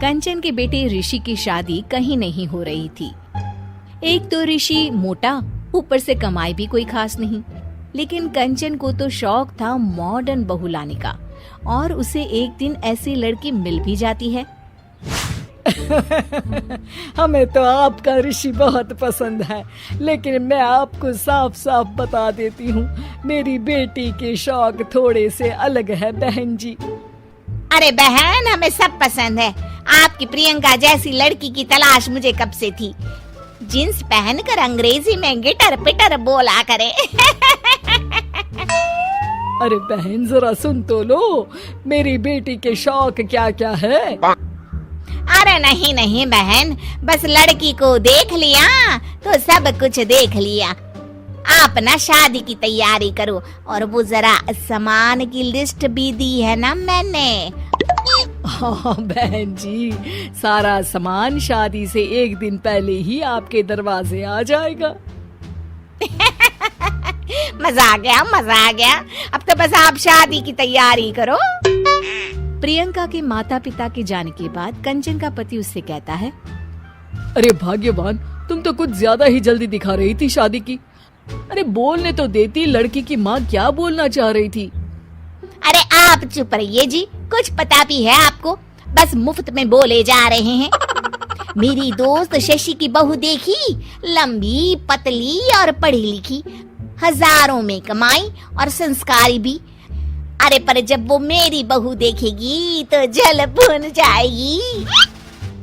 कंचन के बेटे ऋषि की शादी कहीं नहीं हो रही थी। एक तो ऋषि मोटा, ऊपर से कमाई भी कोई खास नहीं। लेकिन कंचन को तो शौक था मॉडर्न बहू लाने का, और उसे एक दिन ऐसी लड़की मिल भी जाती है। हमें तो आपका ऋषि बहुत पसंद है, लेकिन मैं आपको साफ साफ बता देती हूँ, मेरी बेटी के शौक थोड़े से अलग है बहन जी। अरे बहन, हमें सब पसंद है। आपकी प्रियंका जैसी लड़की की तलाश मुझे कब से थी। जींस पहनकर अंग्रेजी में गिटर पिटर बोला करे। अरे बहन, जरा सुन तो लो, मेरी बेटी के शौक क्या क्या है। अरे नहीं नहीं बहन, बस लड़की को देख लिया तो सब कुछ देख लिया। आप ना शादी की तैयारी करो, और वो जरा सामान की लिस्ट भी दी है ना मैंने। हाँ बहन जी, सारा सामान शादी से एक दिन पहले ही आपके दरवाजे आ जाएगा। मजा आ गया, मजा आ गया। अब तो बस आप शादी की तैयारी करो। प्रियंका के माता पिता के जाने के बाद कंचन का पति उससे कहता है, अरे भाग्यवान, तुम तो कुछ ज्यादा ही जल्दी दिखा रही थी शादी की। अरे बोलने तो देती, लड़की की माँ क्या बोलना चाह रही थी। अरे आप चुप रहिए जी, कुछ पता भी है आपको, बस मुफ्त में बोले जा रहे हैं। मेरी दोस्त शशि की बहू देखी, लंबी पतली और पढ़ी लिखी, हजारों में कमाई और संस्कारी भी। अरे पर जब वो मेरी बहू देखेगी तो जल भुन जाएगी।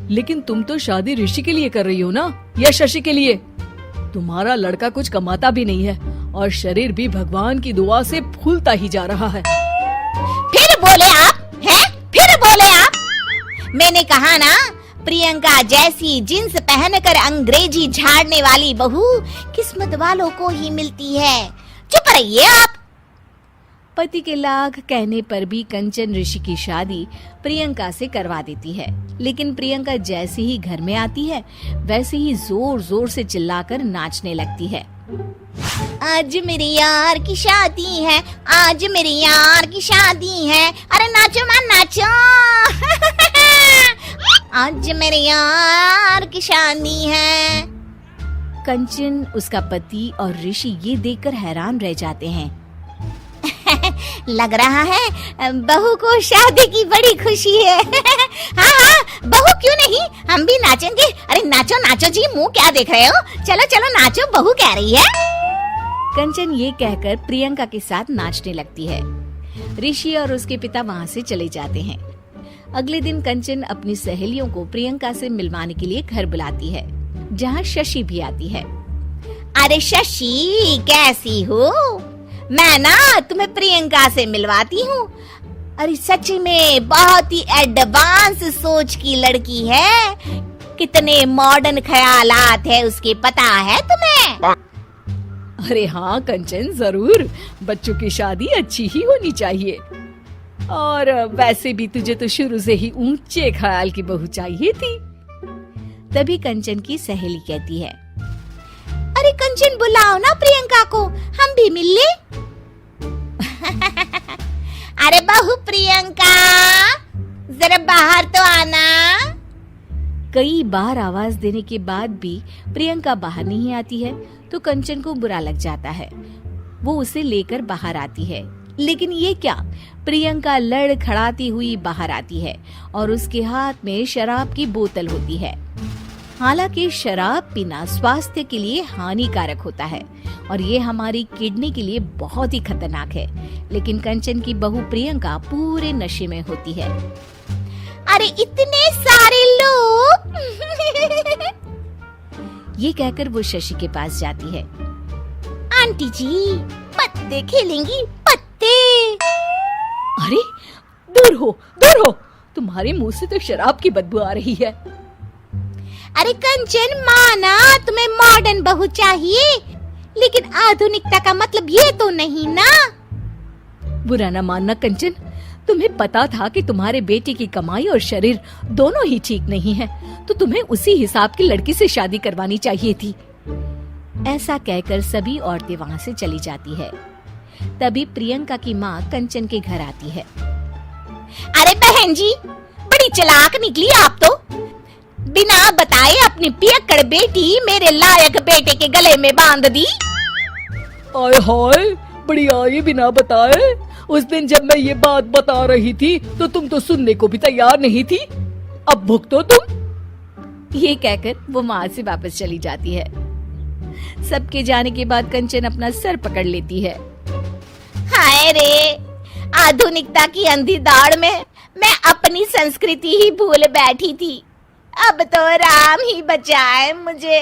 लेकिन तुम तो शादी ऋषि के लिए कर रही हो ना, या शशि के लिए? तुम्हारा लड़का कुछ कमाता भी नहीं है, और शरीर भी भगवान की दुआ से फूलता ही जा रहा है। फिर बोले आप हैं? फिर बोले आप? मैंने कहा ना, प्रियंका जैसी जींस पहनकर अंग्रेजी झाड़ने वाली बहू किस्मत वालों को ही मिलती है। चुप रहिए आप। पति के लाख कहने पर भी कंचन ऋषि की शादी प्रियंका से करवा देती है। लेकिन प्रियंका जैसे ही घर में आती है, वैसे ही जोर जोर से चिल्लाकर नाचने लगती है। आज मेरे यार की शादी है, आज मेरे यार की शादी है। अरे नाचो मां नाचो। आज मेरे यार की शादी है। कंचन, उसका पति और ऋषि ये देखकर हैरान रह जाते हैं। लग रहा है बहू को शादी की बड़ी खुशी है। हाँ हाँ, बहू क्यों नहीं, हम भी नाचेंगे। अरे नाचो नाचो जी, मुंह क्या देख रहे हो, चलो चलो नाचो, बहू कह रही है। कंचन ये कहकर प्रियंका के साथ नाचने लगती है। ऋषि और उसके पिता वहाँ से चले जाते हैं। अगले दिन कंचन अपनी सहेलियों को प्रियंका से मिलवाने के लिए घर बुलाती है, जहाँ शशि भी आती है। अरे शशि, कैसी हो? मैं ना तुम्हें प्रियंका से मिलवाती हूँ। अरे सच में बहुत ही एडवांस सोच की लड़की है, कितने मॉडर्न ख्यालात है उसके, पता है तुम्हें? अरे हाँ कंचन, जरूर, बच्चों की शादी अच्छी ही होनी चाहिए। और वैसे भी तुझे तो शुरू से ही ऊंचे ख्याल की बहू चाहिए थी। तभी कंचन की सहेली कहती है, अरे कंचन, बुलाओ ना प्रियंका को, हम भी मिल ले। अरे बहू प्रियंका, जरा बाहर तो आना। कई बार आवाज देने के बाद भी प्रियंका बाहर नहीं आती है, तो कंचन को बुरा लग जाता है। वो उसे लेकर बाहर आती है, लेकिन ये क्या, प्रियंका लड़खड़ाती हुई बाहर आती है और उसके हाथ में शराब की बोतल होती है। हालांकि शराब पीना स्वास्थ्य के लिए हानिकारक होता है और ये हमारी किडनी के लिए बहुत ही खतरनाक है, लेकिन कंचन की बहू प्रियंका पूरे नशे में होती है। अरे इतने सारे लोग। ये कहकर वो शशि के पास जाती है। आंटी जी, पत्ते खेलेंगी, पत्ते। अरे दूर हो, दूर हो, तुम्हारे मुंह से तो शराब की बदबू आ रही है। अरे कंचन, माना तुम्हें मॉडर्न बहू चाहिए, लेकिन आधुनिकता का मतलब ये तो नहीं ना। बुरा न मानना कंचन, तुम्हें पता था कि तुम्हारे बेटे की कमाई और शरीर दोनों ही ठीक नहीं है, तो तुम्हें उसी हिसाब की लड़की से शादी करवानी चाहिए थी। ऐसा कहकर सभी औरतें वहाँ से चली जाती है। तभी प्रियंका की माँ कंचन के घर आती है। अरे बहन जी, बड़ी बड़ी चालाक निकली आप तो। बिना बताए अपनी पियक्कड़ बेटी मेरे लायक बेटे के गले में बांध दी। आय हाय, बड़ी आई बिना बताए। उस दिन जब मैं ये बात बता रही थी तो तुम तो सुनने को भी तैयार नहीं थी। अब भुगतो तुम। ये कहकर वो वहां से वापस चली जाती है। सबके जाने के बाद कंचन अपना सर पकड़ लेती है। हाय रे, आधुनिकता की अंधी दौड़ में मैं अपनी संस्कृति ही भूल बैठी थी। अब तो राम ही बचाए मुझे।